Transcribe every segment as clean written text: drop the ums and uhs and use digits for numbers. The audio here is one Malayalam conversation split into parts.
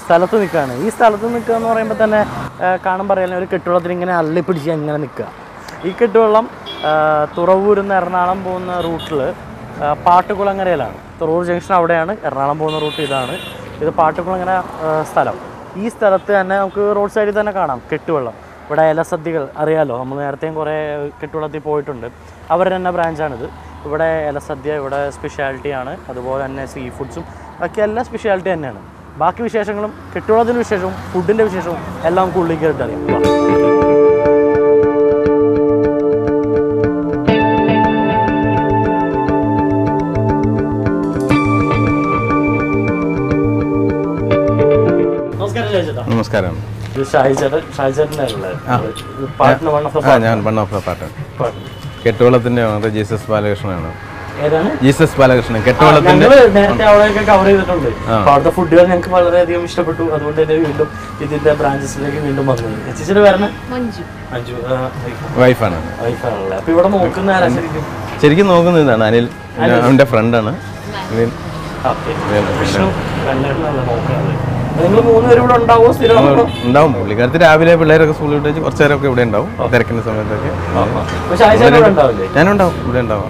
സ്ഥലത്ത് നിൽക്കുകയാണ്. ഈ സ്ഥലത്ത് നിൽക്കുക എന്ന് പറയുമ്പോൾ തന്നെ കാണാൻ പറയാൻ ഒരു കെട്ടുവെള്ളത്തിൽ ഇങ്ങനെ അള്ളിപ്പിടിച്ച് അങ്ങനെ നിൽക്കുക. ഈ കെട്ടുവെള്ളം തുറവൂരിൽ നിന്ന് എറണാകുളം പോകുന്ന റൂട്ടിൽ പാട്ടുകുളങ്ങരയിലാണ്. തുറവൂർ ജംഗ്ഷൻ അവിടെയാണ്, എറണാകുളം പോകുന്ന റൂട്ട് ഇതാണ്. ഇത് പാട്ടുകുളങ്ങര സ്ഥലം. ഈ സ്ഥലത്ത് തന്നെ നമുക്ക് റോഡ് സൈഡിൽ തന്നെ കാണാം കെട്ടുവെള്ളം. ഇവിടെ ഇലസദ്യകൾ അറിയാമല്ലോ, നമ്മൾ നേരത്തെയും കുറേ കെട്ടുവെള്ളത്തിൽ പോയിട്ടുണ്ട്. അവരുടെ തന്നെ ബ്രാഞ്ചാണിത്. ഇവിടെ ഇലസദ്യ ഇവിടെ സ്പെഷ്യാലിറ്റിയാണ്. അതുപോലെ തന്നെ സീ ഫുഡ്സും ബാക്കി എല്ലാം സ്പെഷ്യാലിറ്റി തന്നെയാണ്. ബാക്കി വിശേഷങ്ങളും കെട്ടുവെള്ളത്തിൻ്റെ വിശേഷവും ഫുഡിൻ്റെ വിശേഷവും എല്ലാം നമുക്ക് ഉള്ളിൽ കയറിയിട്ട് അറിയാം. നമസ്കാരം. ഞാൻ വൺ ഓഫ് ദ പാർട്ടൺ. കെട്ടുവെള്ളത്തിന്റെ ഓണർ ജീസസ് ബാലകൃഷ്ണനാണ്. ജീസസ് ബാലകൃഷ്ണൻ കെട്ടുവെള്ളത്തിന്റെ നേരത്തെ അവിടെയൊക്കെ കവർ ചെയ്തിട്ടുണ്ട്. അവിടുത്തെ ഫുഡുകൾ ഞങ്ങൾക്ക് വളരെയധികം ഇഷ്ടപ്പെട്ടു. അതുകൊണ്ട് തന്നെ വീണ്ടും ഇതിന്റെ ബ്രാഞ്ചസിലേക്ക് വീണ്ടും വന്നത്. ചേച്ചിയുടെ പേരാണ് മഞ്ജു. വൈഫാണ്. വൈഫാണല്ലേ? അപ്പൊ ഇവിടെ നോക്കുന്ന ശരിക്കും നോക്കുന്നത് ഇതാണ് അനിൽ, അവന്റെ ഫ്രണ്ടാണ്. ഉണ്ടാവും. പുള്ളിക്കാരത്ത് രാവിലെ പിള്ളേരൊക്കെ സ്കൂളിൽ വിട്ട് കുറച്ചു നേരമൊക്കെ ഇവിടെ ഉണ്ടാവും. തിരക്കിന്റെ സമയത്തൊക്കെ ഞാനുണ്ടാവും, ഇവിടെ ഉണ്ടാവും.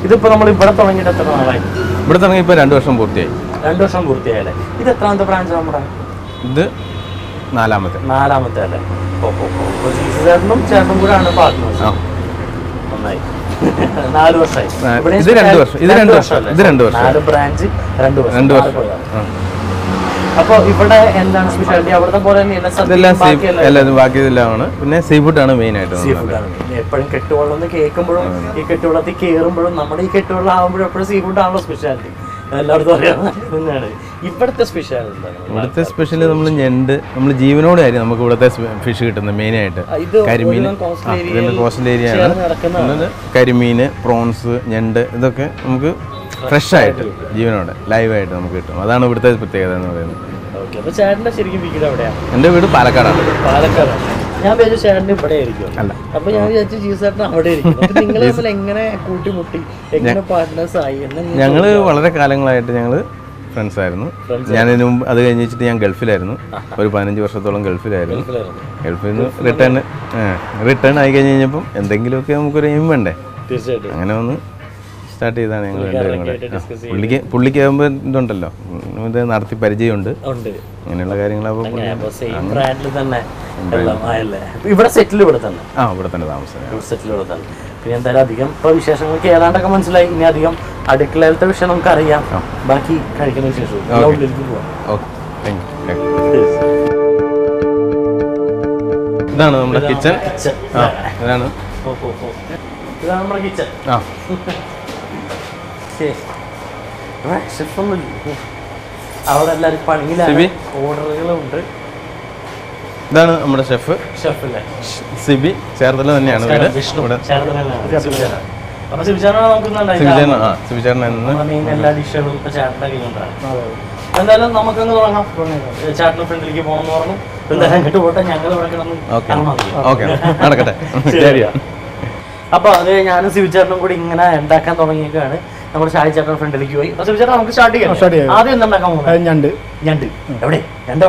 ഇതിപ്പോ നമ്മൾ ഇവിടെ തുടങ്ങിയിട്ട് എത്ര നാളായി? ഇവിടെ തുടങ്ങി ഇപ്പൊ 2 വർഷം പൂർത്തിയായി. 2 വർഷം പൂർത്തിയായല്ലേ? ഇത് എത്രാമത്തെ ബ്രാഞ്ച് നമ്മുടെ? ഇത് നാലാമത്തെ അല്ലേ? ചേട്ടനും ചേട്ടനും കൂടെ ആണ് പാർട്ട്നേഴ്സ്. നന്നായി. 4 വർഷമായി. ഇത് 2 വർഷം. ഇത് 2 വർഷം. 4 ബ്രാഞ്ച് 2 വർഷം. അപ്പൊ ഇവിടെ എന്താണ് സ്പെഷ്യാലിറ്റി? അവിടുത്തെ പോലെ ബാക്കിയെല്ലാം ആണ്. പിന്നെ സീ ഫുഡ് ആണ് മെയിൻ ആയിട്ട്. എപ്പോഴും കെട്ടുവെള്ളം കേൾക്കുമ്പോഴും ഈ കെട്ടുവെള്ളത്തിൽ കയറുമ്പോഴും നമ്മുടെ ഈ കെട്ടുവെള്ളം ആകുമ്പോഴും എപ്പോഴും സീ ഫുഡ് ആണല്ലോ സ്പെഷ്യാലിറ്റി. എല്ലായിടത്തും അറിയാവുന്നതാണ്. ഇവിടുത്തെ ഇവിടുത്തെ സ്പെഷ്യൽ നമ്മൾ ഞണ്ട്, നമ്മൾ ജീവനോടെ ആയിരിക്കും നമുക്ക് ഇവിടുത്തെ ഫിഷ് കിട്ടുന്നത്. മെയിനായിട്ട് കരിമീൻ, കോസ്റ്റൽ ഏരിയ ആണ്. കരിമീൻ, പ്രോൺസ്, ഞണ്ട് ഇതൊക്കെ നമുക്ക് ഫ്രഷ് ആയിട്ട് ജീവനോടെ ലൈവായിട്ട് നമുക്ക് കിട്ടും. അതാണ് ഇവിടുത്തെ പ്രത്യേകത എന്ന് പറയുന്നത്. എൻ്റെ വീട് പാലക്കാടാണ്. ഞാൻ വിചാരിച്ചു ചേട്ടൻ ഇവിടെ ആയിരിക്കും. അല്ല, അപ്പൊ ഞാൻ വിചാരിച്ചു ജീസേട്ടൻ അവിടെ ആയിരിക്കും. എങ്ങനെ കൂട്ടിമുട്ടി, എങ്ങനെ പാർട്ട്നേഴ്സ് ആയി? ഞങ്ങള് വളരെ കാലങ്ങളായിട്ട് ഞങ്ങള് ഫ്രണ്ട്സ് ആയിരുന്നു. ഞാനതിന് മുമ്പ് അത് കഴിഞ്ഞിട്ട് ഞാൻ ഗൾഫിലായിരുന്നു. ഒരു 15 വർഷത്തോളം ഗൾഫിലായിരുന്നു. ഗൾഫിൽ നിന്ന് റിട്ടേൺ ആയി കഴിഞ്ഞ് കഴിഞ്ഞപ്പം എന്തെങ്കിലുമൊക്കെ നമുക്കൊരു എയിം വേണ്ടേ? തീർച്ചയായിട്ടും അങ്ങനെ ഒന്ന് സ്റ്റാർട്ട് ചെയ്താണ് ഞങ്ങൾ രണ്ടുപേരും കൂടെ. പുള്ളിക്ക് ആകുമ്പോൾ ഇതുണ്ടല്ലോ, ഇത് നടത്തി പരിചയമുണ്ട്, അങ്ങനെയുള്ള കാര്യങ്ങളപ്പോൾ ഇവിടെ സെറ്റിൽ ഇവിടെ തന്നെ താമസം. പിന്നെ എന്തായാലും അധികം ഇപ്പോൾ വിശേഷങ്ങൾക്ക് ഏതാണ്ടൊക്കെ മനസ്സിലായി. ഇനി അധികം അടുക്കളയിലത്തെ വിഷയം നമുക്ക് അറിയാം. ബാക്കി കഴിക്കുന്ന വിശേഷം ഇതാണ് നമ്മുടെ കിച്ചൺ. ഇതാണ് നമ്മുടെ കിച്ചൺ. അവിടെ എല്ലാവരും പണിയിലാണ്, ഓർഡറുകളുണ്ട്. ഇതാണ് നമ്മുടെ ഷെഫ് സിബി. ചേർത്തല തന്നെയാണ് വീട്. എല്ലാ ഡിഷുകളും ഇപ്പൊ ചേട്ടൻ്റെ കയ്യിലുണ്ടാണ്. എന്തായാലും നമുക്കങ്ങ് തുടങ്ങാം. ചേട്ടന് ഫ്രണ്ടിലേക്ക് പോകണമെന്ന് പറഞ്ഞു. എന്തായാലും അങ്ങോട്ട് പോട്ടെ, ഞങ്ങൾ ഇവിടെ കിടന്ന് നടക്കട്ടെ. അപ്പൊ അത് ഞാനും സിബിച്ചേട്ടനും കൂടി ഇങ്ങനെ ഉണ്ടാക്കാൻ തുടങ്ങിയേക്കാണ്. നമ്മുടെ ഷാജി ചേട്ടൻ ഫ്രണ്ടിലേക്ക് പോയി. സിബിച്ചേട്ടൻ നമുക്ക് സ്റ്റാർട്ട് ചെയ്യാം. ആദ്യം എന്തുണ്ടാക്കാൻ പോകുന്നത്? ഞണ്ട്. എവിടെ? ഞണ്ട്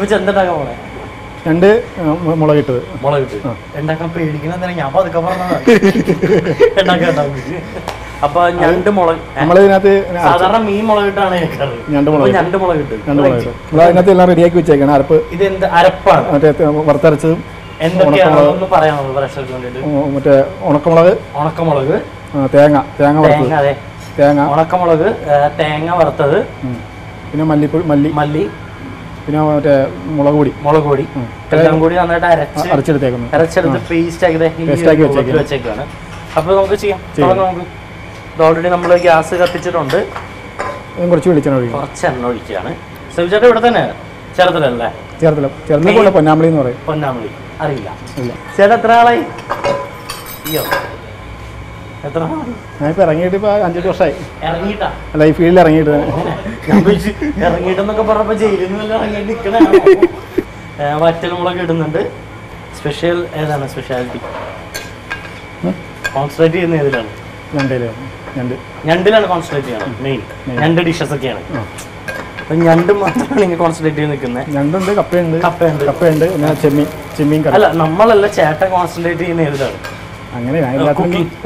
വെച്ച് എന്തുണ്ടാക്കാൻ പോണേ? ഞണ്ട് മുളകിട്ടത്. ഉണ്ടാക്കാൻ പേടിക്കുന്ന ഞാൻ പതുക്കെ പറഞ്ഞതാണ്. അപ്പൊ ഞണ്ട് മുളക് നമ്മളിതിനകത്ത് സാധാരണ മീൻ മുളകിട്ടാണ് ഞണ്ട് മുളകിട്ട് അതിനകത്ത് എല്ലാം റെഡിയാക്കി വെച്ചേക്കാണ്. അരപ്പ് ഇത് എന്ത് അരപ്പാണ്? മറ്റേ വറുത്തരച്ചതും മറ്റേ ഉണക്കമുളക്, തേങ്ങ ഉണക്കമുളക്, തേങ്ങ വറുത്തത്, പിന്നെ മല്ലി, പിന്നെ മറ്റേ മുളക് പൊടി എല്ലാം കൂടി നന്നായിട്ട് അരച്ചെടുത്ത് പേസ്റ്റ് ആക്കി വെച്ചേക്കാണ്. അപ്പൊ നമുക്ക് ചെയ്യാം. നമുക്ക് ഓൾറെഡി നമ്മൾ ഗ്യാസ് കത്തിച്ചിട്ടുണ്ട്. കുറച്ച് എണ്ണ ഒഴിക്കുകയാണ്. സവിചേട്ടൻ ഇവിടെ തന്നെ ചേർത്തലല്ലേ? ചേർത്തല പൊന്നാമളി എന്ന് പറയും. പൊന്നാമളി അറിയില്ല. ചേട്ടൻ എത്ര ആളായി? അയ്യോ, എത്ര നാളായി? ഞാനിപ്പോ ഇറങ്ങിയിട്ട് ഇപ്പൊ 5 വർഷമായി. ഇറങ്ങിയിട്ടാ? അല്ല, ഈ ഫീൽഡിൽ ഇറങ്ങിയിട്ട്. ഇറങ്ങിയിട്ടെന്നൊക്കെ പറഞ്ഞപ്പോ ജയിലിൽ നിന്ന് ഇറങ്ങിയിട്ട് നിൽക്കണേ. വറ്റൽമുളക് ഇടുന്നുണ്ട്. സ്പെഷ്യൽ ഏതാണ് സ്പെഷ്യാലിറ്റി? കോൺസെൻട്രേറ്റ് ചെയ്യുന്ന ഏതിലാണ്? ഞണ്ടിലാണ് കോൺസെൻട്രേറ്റ് ചെയ്യണം. മെയിൻ ഞണ്ട് ഡിഷസ് ഒക്കെയാണ്. ഞണ്ട് മാത്രമാണ് ഇങ്ങനെ കോൺസെൻട്രേറ്റ് ചെയ്ത് നിൽക്കുന്നത്. ഞണ്ടുണ്ട്, കപ്പയുണ്ട്, കപ്പയുണ്ട്. പിന്നെ ചെമ്മീൻ കറി. അല്ല, നമ്മളല്ല, ചേട്ടൻ കോൺസെൻട്രേറ്റ് ചെയ്യുന്ന ഏതാണ്? അങ്ങനെ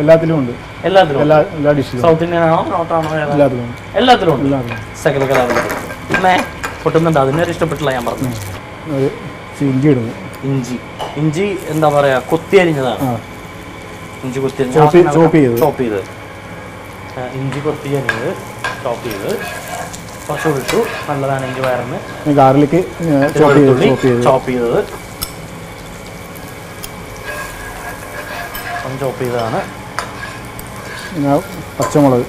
എല്ലാത്തിലും ഉണ്ട്. എല്ലാത്തിലും എല്ലാ ഡിഷിലും. സൗത്ത് ഇന്ത്യൻ ആണോ നോട്ടാണോ? എല്ലാത്തിലും എല്ലാത്തിലും ഉണ്ട്. സകല കലാപുരം പിന്നെ പൊട്ടുന്നുണ്ട്. അതിനൊരു ഇഷ്ടപ്പെട്ടില്ല ഞാൻ പറഞ്ഞു. ഒരു ഇഞ്ചി ഇടുന്നു. ഇഞ്ചി എന്താ പറയാ, കൊത്തി അരിഞ്ഞതാണ്. ഇഞ്ചി കൊത്തി ചോപ്പ് ചെയ്ത് ഇഞ്ചി കൊത്തി അരിഞ്ഞത് ചോപ്പ് ചെയ്ത് കുറച്ചുകൂടി ഇട്ടു. നല്ലതാണ് ഇഞ്ചി വയറിന്. ഗാർലിക് ചോപ്പ് ചെയ്തത് ചോപ്പ് ചെയ്തതാണ്. പച്ചമുളക്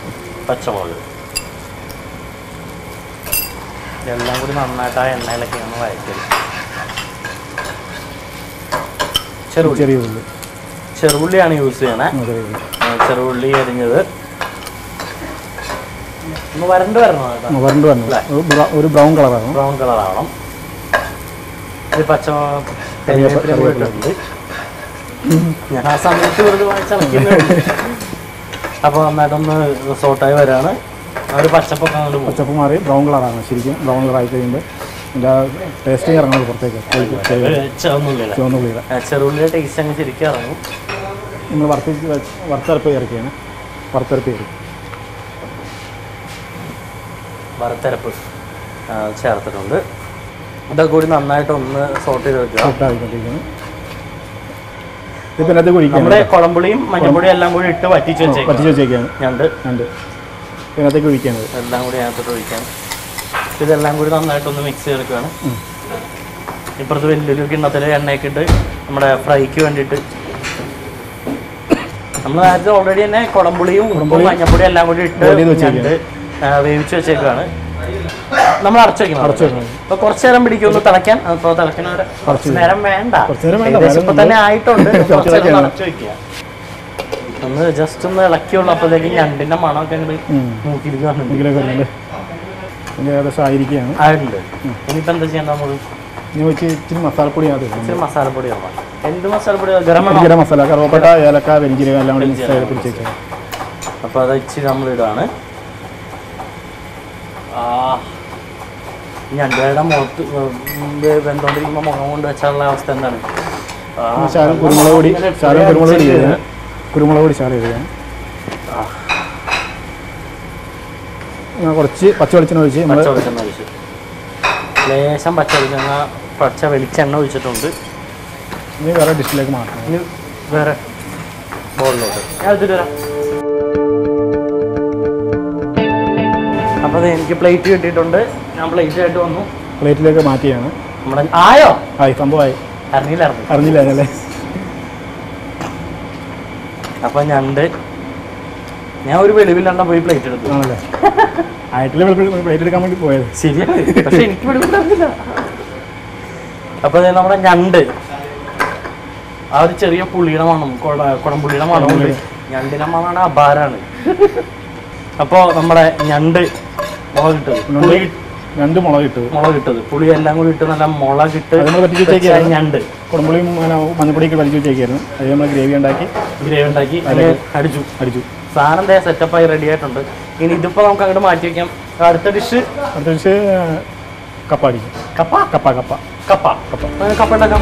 ഇതെല്ലാം കൂടി നന്നായിട്ട് ആ എണ്ണയിലൊക്കെ ഒന്ന് വഴറ്റി. ചെറുപുള്ളിയാണ് യൂസ് ചെയ്യണേ. ചെറുപുള്ളി അരിഞ്ഞത് ഒന്ന് വരണ്ട് വരണം. ഒരു ബ്രൗൺ കളറാണ്. ഇത് പച്ചമുളക് ഞാൻ ആ സമയത്ത് വെറുതെ വാങ്ങിച്ചിളക്കുന്നുണ്ട്. അപ്പോൾ നന്നായിട്ടൊന്ന് സോട്ടായി വരാണ്. ആ ഒരു പച്ചപ്പൊക്കെ അങ്ങോട്ട് പച്ചപ്പ് മാറി ബ്രൗൺ കളറാണ്. ശരിക്കും ബ്രൗൺ കളറായി കഴിയുമ്പോൾ എൻ്റെ ടേസ്റ്റ് ഇറങ്ങുന്നത് പുറത്തേക്ക്. ചെറുള്ളിയുടെ ടേസ്റ്റ് അങ്ങ് ശരിക്കും ഇറങ്ങും. നമ്മൾ വറുത്തരപ്പ് ഇറക്കിയാണ്. വറുത്തരപ്പ് ചേർത്തിട്ടുണ്ട്. ഇതൊക്കെ കൂടി നന്നായിട്ടൊന്ന് സോട്ട് ചെയ്ത് വെക്കുക. നമ്മുടെ കുളമ്പുളിയും മഞ്ഞപ്പൊടിയും എല്ലാം കൂടി ഇട്ട് വറ്റിച്ച് വെച്ചേക്കാണ്. ഞണ്ട് ഇതിനകത്തേക്ക് ഒഴിക്കാണ്. എല്ലാം കൂടി അതിനകത്തോട്ട് ഒഴിക്കാൻ. ഇതെല്ലാം കൂടി നന്നായിട്ടൊന്ന് മിക്സ് ചെയ്തെടുക്കുകയാണ്. ഇപ്പുറത്ത് വലിയൊരു കിണ്ണത്തിൽ എണ്ണയൊക്കെ ഇട്ട് നമ്മുടെ ഫ്രൈക്ക് വേണ്ടിയിട്ട് നമ്മൾ നേരത്തെ ഓൾറെഡി തന്നെ കുളമ്പുളിയും മഞ്ഞപ്പൊടിയും എല്ലാം കൂടി ഇട്ട് ഞണ്ട് വേവിച്ച് വെച്ചേക്കാണ്. നമ്മൾ അടച്ചു വെക്കണം. അപ്പൊ കുറച്ചു നേരം പിടിക്കും ഒന്ന് തിളയ്ക്കാൻ. അപ്പോൾ തിളയ്ക്കുന്ന കുറച്ച് നേരം വേണ്ട, ഇപ്പൊ തന്നെ ആയിട്ടുണ്ട്. അടച്ചു വെക്കുക. ഒന്ന് ജസ്റ്റ് ഒന്ന് ഇളക്കിയുള്ളൂ. അപ്പോഴത്തേക്ക് ഞണ്ടിന്റെ മണമൊക്കെ മൂക്കിയിരിക്കുന്നുണ്ട്. ആയിട്ടുണ്ട്. ഇനിയിപ്പോ എന്താ ചെയ്യണ്ട? നമ്മള് ഇച്ചിരി മസാലപ്പൊടി മസാലപ്പൊടി എന്ത് മസാലപ്പൊടി? ഗരം മസാല, കറുവപ്പട്ട, ഏലക്ക, വെഞ്ചീരകം എല്ലാം കൂടി പിടിച്ചേക്കാം. അപ്പൊ അത് ഇച്ചിരി നമ്മളിടാണ്. ഞണ്ടയുടെ മുഖത്ത് വെന്തോണ്ടിരിക്കുമ്പോ മുഖം കൊണ്ട് വെച്ചാലുള്ള അവസ്ഥ എന്താണ്? കുരുമുളക് പൊടി ചാറ് ചെയ്യാണ്. കുറച്ച് പച്ച വെളിച്ചെണ്ണ ഒഴിച്ച് ലേശം പച്ച വെളിച്ചെണ്ണ ഒഴിച്ചിട്ടുണ്ട്. ഇനി വേറെ ഡിഷിലേക്ക് മാറ്റണം. ഇനി വേറെ ബോളിലോട്ട് ഞാൻ എടുത്തിട്ട് വരാം. അപ്പോൾ അത് എനിക്ക് പ്ലേറ്റ് കിട്ടിയിട്ടുണ്ട്. ഞാൻ പ്ലേറ്റായിട്ട് വന്നു. പ്ലേറ്റിലേക്ക് മാറ്റിയാണ്. നമ്മുടെ ആയോ? സംഭവമായി. അറിഞ്ഞില്ല. അപ്പം ഞണ്ട് ഞാൻ ഒരു വെളിവില്ലാണ്ട പോയി പ്ലേറ്റ് എടുത്തു. ആണല്ലേ? ആയിട്ടില്ല പ്ലേറ്റ് എടുക്കാൻ വേണ്ടി പോയത്. ശരിയാണ്, പക്ഷെ എനിക്ക് വെളിവില്ലാറില്ല. അപ്പോൾ നമ്മുടെ ഞണ്ട് ആ ഒരു ചെറിയ പുള്ളിയുടെ മണം, കുടംപുള്ളിയുടെ മണമുണ്ട്. ഞണ്ടിൻ്റെ മണമാണ് അപാരാണ്. അപ്പോൾ നമ്മുടെ ഞണ്ട് മുളകിട്ടത് പുളി എല്ലാം കൂടി ഇട്ട് നല്ല മുളകിട്ട് ഞണ്ട് കുടംപുളിയും മഞ്ഞപ്പൊടിയൊക്കെ വലിച്ചു വെച്ചേക്കായിരുന്നു. അത് നമ്മൾ ഗ്രേവി ഉണ്ടാക്കി അടിച്ചു. സാധനം സെറ്റപ്പായി റെഡി ആയിട്ടുണ്ട്. ഇനി ഇതിപ്പോ നമുക്ക് അങ്ങോട്ട് മാറ്റി വെക്കാം. അടുത്ത ഡിഷ് കപ്പ അടിക്കും. കപ്പ ഉണ്ടാക്കാം.